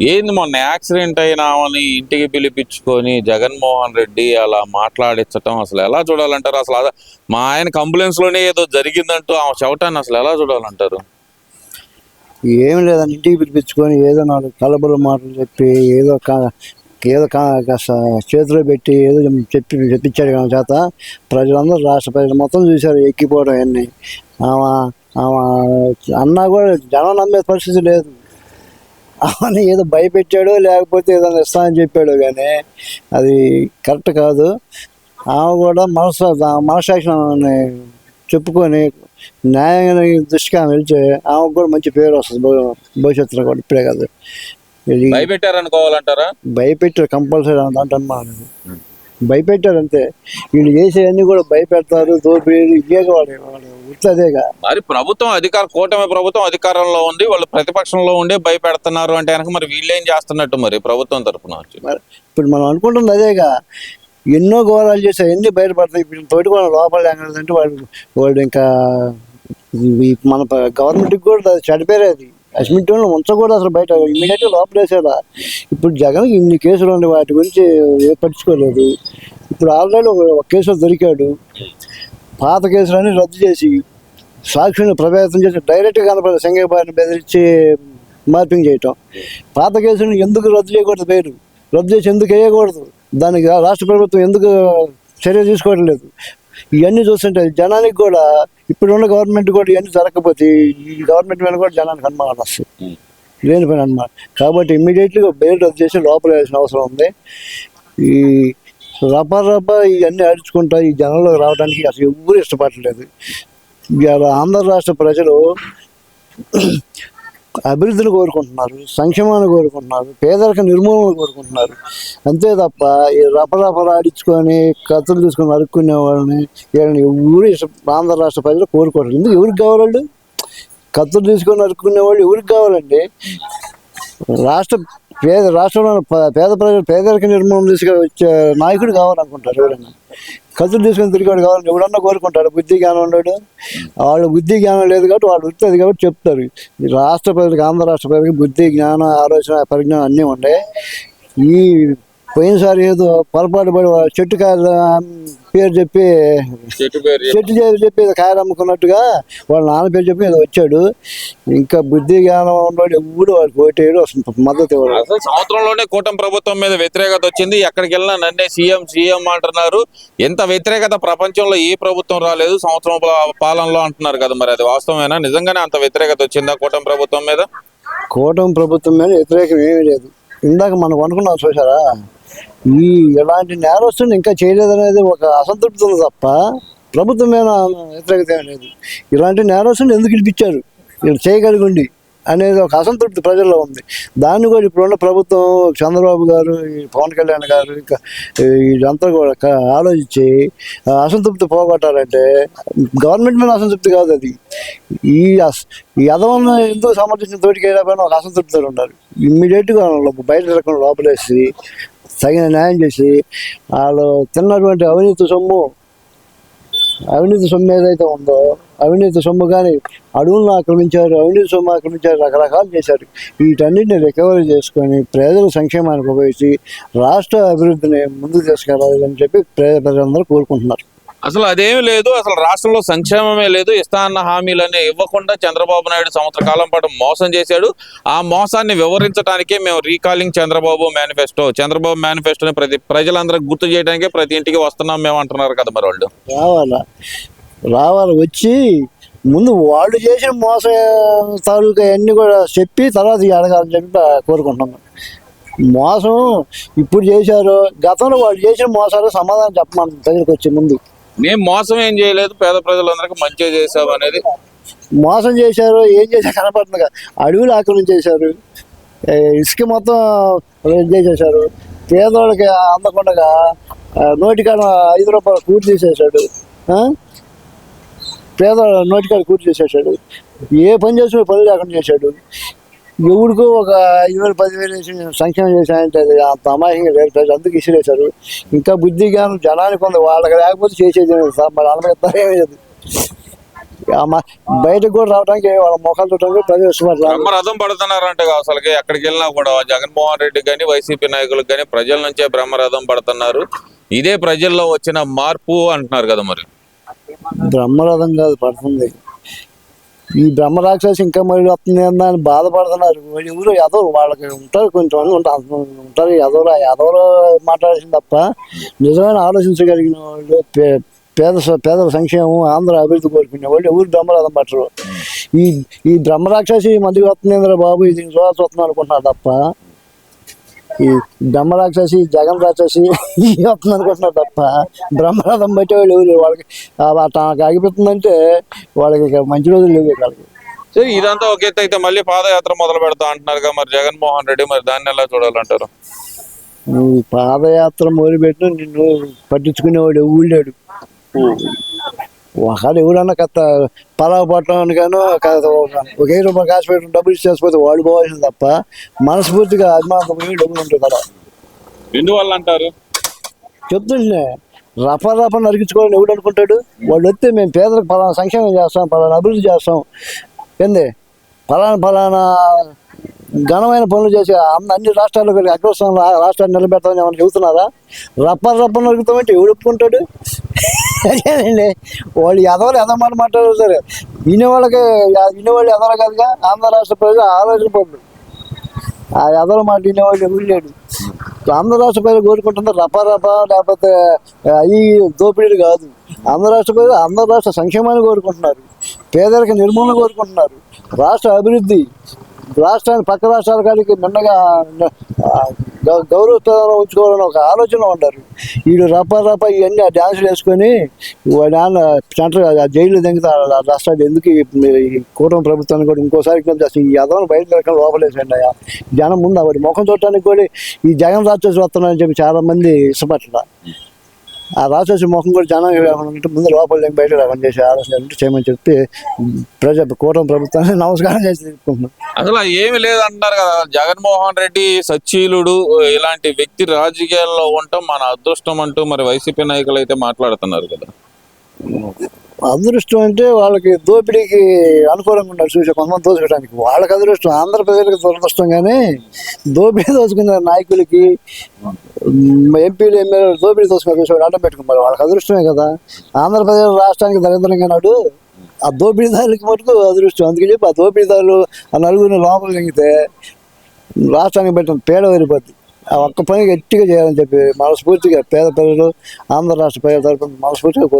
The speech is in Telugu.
ఏంది మొన్న యాక్సిడెంట్ అయినామని ఇంటికి పిలిపించుకొని జగన్మోహన్ రెడ్డి అలా మాట్లాడించటం అసలు ఎలా చూడాలంటారు? అసలు మా ఆయనకు అంబులెన్స్ లోనే ఏదో జరిగిందంటూ ఆ చెవటాన్ని అసలు ఎలా చూడాలంటారు? ఏం లేదని ఇంటికి పిలిపించుకొని ఏదో నాలుగు కలబుల మాటలు చెప్పి ఏదో చేతిలో పెట్టి ఏదో చెప్పించాడు కానీ చేత ప్రజలందరూ రాష్ట్ర ప్రజలు మొత్తం చూశారు ఎక్కిపోవడం అన్నీ. ఆమె ఆమె అన్నా కూడా జనం నమ్మే పరిస్థితి లేదు. ఆమెని ఏదో భయపెట్టాడు, లేకపోతే ఏదైనా ఇస్తానని చెప్పాడు, కానీ అది కరెక్ట్ కాదు. ఆమె కూడా మనసాక్షిని చెప్పుకొని న్యాయంగా దృష్టికి ఆమె వెళ్తే ఆమెకు కూడా మంచి పేరు వస్తుంది భవిష్యత్తులో కూడా. ఇప్పుడే కాదు, భయపెట్టారనుకోవాలంటారా? భయపెట్టారు కంపల్సరీ దాంట్లో అనుమానం. భయపెట్టారు అంతే. వీళ్ళు చేసేవన్నీ కూడా భయపెడతారు, దోపిడీలు ఇవే వాడు అదేగా. మరి ప్రభుత్వం కూటమి ప్రభుత్వం అధికారంలో ఉంది, వాళ్ళు ప్రతిపక్షంలో ఉండే భయపెడుతున్నారు అంటే కనుక మరి వీళ్ళు ఏం చేస్తున్నట్టు మరి ప్రభుత్వం తరఫున? ఇప్పుడు మనం అనుకుంటుంది అదేగా. ఎన్నో ఘోరాలు చేశారు, ఎన్ని బయటపడతాయి. ఇప్పుడు తోటి కూడా లోపల లేకపోతే వాళ్ళు ఇంకా మన గవర్నమెంట్కి కూడా చెడిపోయారు. అది అసిమింటోళ్ళు ఉంచకూడదు అసలు, బయట ఇమ్మీడియట్గా లోపల వేసారా. ఇప్పుడు జగన్ ఇన్ని కేసులు ఉండి వాటి గురించి పట్టించుకోలేదు. ఇప్పుడు ఆల్రెడీ ఒక కేసులో దొరికాడు. పాత కేసులన్నీ రద్దు చేసి సాక్షిని ప్రభావితం చేసి డైరెక్ట్గా కనపడే సంఘీభావాన్ని బెదిరించి మార్పింగ్ చేయటం. పాత కేసులను ఎందుకు రద్దు చేయకూడదు? పేరు రద్దు చేసి ఎందుకు వేయకూడదు? దానికి రాష్ట్ర ప్రభుత్వం ఎందుకు చర్య తీసుకోవడం లేదు? ఇవన్నీ చూస్తుంటే జనానికి కూడా ఇప్పుడున్న గవర్నమెంట్ కూడా ఇవన్నీ జరగకపోతే ఈ గవర్నమెంట్ మీద కూడా జనానికి అనుమానాలు వస్తాయి, లేని పని అన్నమాట. కాబట్టి ఇమ్మీడియట్గా బెయిల్ రద్దు చేసి లోపల వేయాల్సిన అవసరం ఉంది. ఈ రపా ఇవన్నీ అడుచుకుంటా ఈ జనంలోకి రావడానికి అసలు ఎవరు ఇష్టపడలేదు. ఇవాళ ఆంధ్ర రాష్ట్ర ప్రజలు అభివృద్ధిని కోరుకుంటున్నారు, సంక్షేమాన్ని కోరుకుంటున్నారు, పేదరిక నిర్మూలన కోరుకుంటున్నారు. అంతే తప్ప ఈ రపరాడించుకొని కత్తులు తీసుకొని అరుక్కునే వాళ్ళని వీళ్ళని ఎవరు ఆంధ్ర రాష్ట్ర ప్రజలు కోరుకోవట్లేదు. ఎందుకు? ఎవరికి కావాలండి? కత్తులు తీసుకొని అరుక్కునే వాళ్ళు ఎవరికి కావాలండి? రాష్ట్రంలో పేద ప్రజలు పేదరిక నిర్మూలన తీసుకొచ్చే నాయకుడు కావాలనుకుంటారు. ఎవరైనా కత్తులు తీసుకొని తిరిగాడు కావాలని ఎవడన్నా కోరుకుంటాడు? బుద్ధి జ్ఞానం ఉన్నాడు. వాళ్ళు బుద్ధి జ్ఞానం లేదు కాబట్టి వాళ్ళు వృత్తి కాబట్టి చెప్తారు. రాష్ట్ర ప్రజలకు, ఆంధ్ర రాష్ట్ర ప్రజలకు బుద్ధి జ్ఞానం ఆలోచన పరిజ్ఞానం అన్నీ ఉన్నాయి. ఈ పోయినసారి ఏదో పొరపాటు పడి చెట్టు కాయల పేరు చెప్పి కాయలు అమ్ముకున్నట్టుగా వాళ్ళ నాన్న పేరు చెప్పి ఏదో వచ్చాడు. ఇంకా బుద్ధి జ్ఞానం ఉన్నాడు ఎప్పుడు వాడికి ఓటేయడు, అసలు మద్దతు ఇవ్వడు. అసలు సంవత్సరంలోనే కూటమి ప్రభుత్వం మీద వ్యతిరేకత వచ్చింది. ఎక్కడికి వెళ్ళినా నన్నే సీఎం అంటున్నారు. ఎంత వ్యతిరేకత ప్రపంచంలో ఏ ప్రభుత్వం రాలేదు సంవత్సరం పాలనలో అంటున్నారు కదా. మరి అది వాస్తవమేనా? నిజంగానే అంత వ్యతిరేకత వచ్చిందా కూటమి ప్రభుత్వం మీద? కూటమి ప్రభుత్వం మీద వ్యతిరేకం ఏమీ లేదు. ఇందాక మనకు అనుకున్నాం చూసారా, ఇలాంటి నేరస్తుని ఇంకా చేయలేదనేది ఒక అసంతృప్తి ఉంది తప్ప ప్రభుత్వం మీద వ్యతిరేకత ఏమీ లేదు. ఇలాంటి నేరస్తుని ఎందుకు పిలిపించారు, వీళ్ళు చేయగలిగి అనేది ఒక అసంతృప్తి ప్రజల్లో ఉంది. దాన్ని కూడా ఇప్పుడున్న ప్రభుత్వం చంద్రబాబు గారు, పవన్ కళ్యాణ్ గారు ఇంకా వీళ్ళంతా కూడా ఆలోచించి అసంతృప్తి పోగొట్టాలంటే గవర్నమెంట్ మీద అసంతృప్తి కాదు, అది ఈ యదవన్న ఎందుకు సమర్థించిన తోటికి వెళ్ళకపోయినా ఒక అసంతృప్తితో ఉన్నారు. ఇమ్మీడియట్గా బయట రకం లోపలేసి తగిన న్యాయం చేసి వాళ్ళు తిన్నటువంటి అవినీతి సొమ్ము ఏదైతే ఉందో అవినీతి సొమ్ము కానీ అడవులను ఆక్రమించారు, అవినీతి సొమ్ము ఆక్రమించారు, రకరకాలు చేశారు. వీటన్నిటిని రికవరీ చేసుకొని ప్రజల సంక్షేమానికి ఉపయోగించి రాష్ట్ర అభివృద్ధిని ముందుకు తీసుకెళ్ళాలని చెప్పి ప్రజలందరూ కోరుకుంటున్నారు. అసలు అదేమీ లేదు. అసలు రాష్ట్రంలో సంక్షేమమే లేదు. ఇస్తా అన్న హామీలన్నీ ఇవ్వకుండా చంద్రబాబు నాయుడు సంవత్సర కాలం పాటు మోసం చేశాడు. ఆ మోసాన్ని వివరించడానికే మేము రీకాలింగ్ చంద్రబాబు మేనిఫెస్టోని ప్రజలందరూ గుర్తు చేయడానికే ప్రతి ఇంటికి వస్తున్నాం మేము అంటున్నారు కదా. మరి వాళ్ళు రావాలి వచ్చి ముందు వాళ్ళు చేసిన మోసం తాలూకా అన్నీ కూడా చెప్పి తర్వాత అడగాలని చెప్పి కోరుకుంటున్నాం. మోసం ఇప్పుడు చేశారు, గతంలో వాళ్ళు చేసిన మోసాలు సమాధానం చెప్పమని ప్రజలకు వచ్చే ముందు. మేము మోసం ఏం చేయలేదు, పేద ప్రజలందరికీ మంచిగా చేసాం అనేది. మోసం చేశారు, ఏం చేశారు కనపడుతుంది. అడవులు ఆక్రమించేశారు, ఇసుక మొత్తం చేసేశారు, పేదవాళ్ళకి అందకుండా నోటికాడ 5 రూపాయలు కూర్చి తీసేశాడు, పేదవాళ్ళ నోటికాడ కూర్చి చేసేసాడు. ఏ పని చేసిన పని లేకుండా చేశాడు. ఎవరికో ఒక 5,000 10,000 వేసి సంక్షేమం చేశాయంటే అది అంత అమాయకంగా లేదు. అందుకు ఇసిరేశారు. ఇంకా బుద్ధి జ్ఞానం జనానికి ఉంది, వాళ్ళకి లేకపోతే చేసేది మరి అనుమతిస్తారేమీ లేదు. బయటకు కూడా రావడానికి వాళ్ళ ముఖాలు చూడడానికి ప్రజలు ఇష్టపడతారు. బ్రహ్మరథం పడుతున్నారంట అసలుకి ఎక్కడికి వెళ్ళినా కూడా జగన్మోహన్ రెడ్డి కానీ వైసీపీ నాయకులకు కానీ ప్రజల నుంచే బ్రహ్మరథం పడుతున్నారు. ఇదే ప్రజల్లో వచ్చిన మార్పు అంటున్నారు కదా. మరి బ్రహ్మరథం కాదు పడుతుంది, ఈ బ్రహ్మరాక్షసి ఇంకా మళ్ళీ వస్తుంది అని బాధపడుతున్నారు. ఎవరు ఎదవరు వాళ్ళకి ఉంటారు, కొంచెం ఉంటారు ఎదవరు మాట్లాడాల్సింది తప్ప నిజమైన ఆలోచించగలిగిన వాళ్ళు పేదల సంక్షేమం ఆంధ్ర అభివృద్ధి కోరుకునే వాళ్ళు ఎవరు బ్రహ్మరథం పట్టరు. ఈ బ్రహ్మరాక్షసి మధ్య వస్తుందేంద్ర బాబు ఇది చూస్తున్నాను అనుకుంటున్నారు తప్ప ఈ బ్రహ్మరాక్షసి జగన్ రాక్షసి వస్తుంది అనుకుంటున్నారు తప్ప బ్రహ్మరథం బట్టే వాళ్ళు ఎవరు వాళ్ళకి తనకు ఆగిపోతుందంటే వాళ్ళకి ఇక మంచి రోజులు లేవు వాళ్ళకి. సో ఇదంతా ఒక ఎత్తు అయితే మళ్ళీ పాదయాత్ర మొదలు పెడతా అంటున్నారు మరి జగన్మోహన్ రెడ్డి. మరి దాన్ని ఎలా చూడాలంటారు? నువ్వు పాదయాత్ర మొదలుపెట్టిన నిన్ను పట్టించుకునేవాడు ఊళ్ళాడు. ఒకవేళ ఎవరన్నా కథ పలావు పట్టడానికనో ఒక 1000 రూపాయలు కాసు పెట్టి డబ్బులు ఇచ్చేసిపోతే వాడు పోవాల్సింది తప్ప మనస్ఫూర్తిగా అభిమానం డబ్బులు ఉంటాయి కదా. ఎందువల్ల అంటారు? చెప్తుండే రఫా నరికించుకోవాలని ఎవడు అనుకుంటాడు? వాళ్ళు వస్తే మేము పేదలకు ఫలానా సంక్షేమం చేస్తాం, ఫలానా అభివృద్ధి చేస్తాం, ఏంది ఫలానా ఘనమైన పనులు చేసి అన్ని రాష్ట్రాల్లో అగ్రస్థానంలో రాష్ట్రాన్ని నిలబెడతామని ఏమైనా చెబుతున్నారా? రప్ప నరుకుతామంటే ఎవడు ఒప్పుకుంటాడు? అదేనండి, వాళ్ళు ఎదవ మాట మాట్లాడారు సరే, వినేవాళ్ళు ఎదవరు కాదుగా. ఆంధ్ర రాష్ట్ర ప్రజలు ఆలోచన పనులు ఆ ఎదవ మాట వినేవాళ్ళు ఎవరు లేడు. ఆంధ్ర రాష్ట్ర ప్రజలు కోరుకుంటుంది రపా లేకపోతే అవి దోపిడీలు కాదు. ఆంధ్ర రాష్ట్ర ప్రజలు ఆంధ్ర రాష్ట్ర సంక్షేమాన్ని కోరుకుంటున్నారు, పేదరిక నిర్మూలన కోరుకుంటున్నారు, రాష్ట్ర అభివృద్ధి, రాష్ట్రాన్ని పక్క రాష్ట్రాల కాడికి నిన్నగా గౌరవ ఉంచుకోవాలని ఒక ఆలోచన ఉంటారు. వీడు రపా ఇవన్నీ ఆ డ్యాన్సులు వేసుకొని వాడి నాన్న సెంటర్ జైలు దింగితే రాష్ట్రాలు ఎందుకు ఈ కూటమి ప్రభుత్వాన్ని కూడా ఇంకోసారి ఈ యదవను బయట రకం లోపలేసండి. జనం ముందు వాడి ముఖం చూడటానికి కూడా ఈ జగన్ రాక్షసు వస్తున్నారని చెప్పి చాలా మంది ఇష్టపడతారు. ఆ రాక్షసు ముఖం కూడా జనం అంటే ముందు లోపల బయట రాకుండా చేసే ఆలోచన చేయమని చెప్పి కూటమి ప్రభుత్వాన్ని నమస్కారం చేసి తీసుకుంటున్నాం. అసలు ఏమి లేదంటున్నారు కదా. జగన్మోహన్ రెడ్డి సచ్చీలుడు ఇలాంటి వ్యక్తి రాజకీయాల్లో ఉండటం మన అదృష్టం అంటూ మరి వైసీపీ నాయకులు అయితే మాట్లాడుతున్నారు కదా. అదృష్టం అంటే వాళ్ళకి దోపిడీకి అనుకూలంగా ఉన్నారు చూసే కొంతమంది దోచుకోవడానికి వాళ్ళకి అదృష్టం, ఆంధ్రప్రదేశ్కి దురదృష్టం. కానీ దోపిడీ దోచుకున్న నాయకులకి ఎంపీలు ఎమ్మెల్యేలు దోపిడీ దోచుకున్న చూసేవాడు అడ్డం పెట్టుకున్నారు. వాళ్ళకి అదృష్టమే కదా. ఆంధ్రప్రదేశ్ రాష్ట్రానికి దరిద్రంగా నాడు ఆ దోపిడీదారులకి మటుకు అదృష్టం. అందుకని చెప్పి ఆ దోపిడీదారులు ఆ నలుగురిని లోపల దిగితే రాష్ట్రానికి పెట్టిన పేడ వరిపోద్ది. ఆ ఒక్క పని గట్టిగా చేయాలని చెప్పి మనస్ఫూర్తిగా పేద ప్రజలు ఆంధ్ర రాష్ట్ర ప్రజల తరఫున మనస్ఫూర్తిగా కోరుకుంటున్నారు.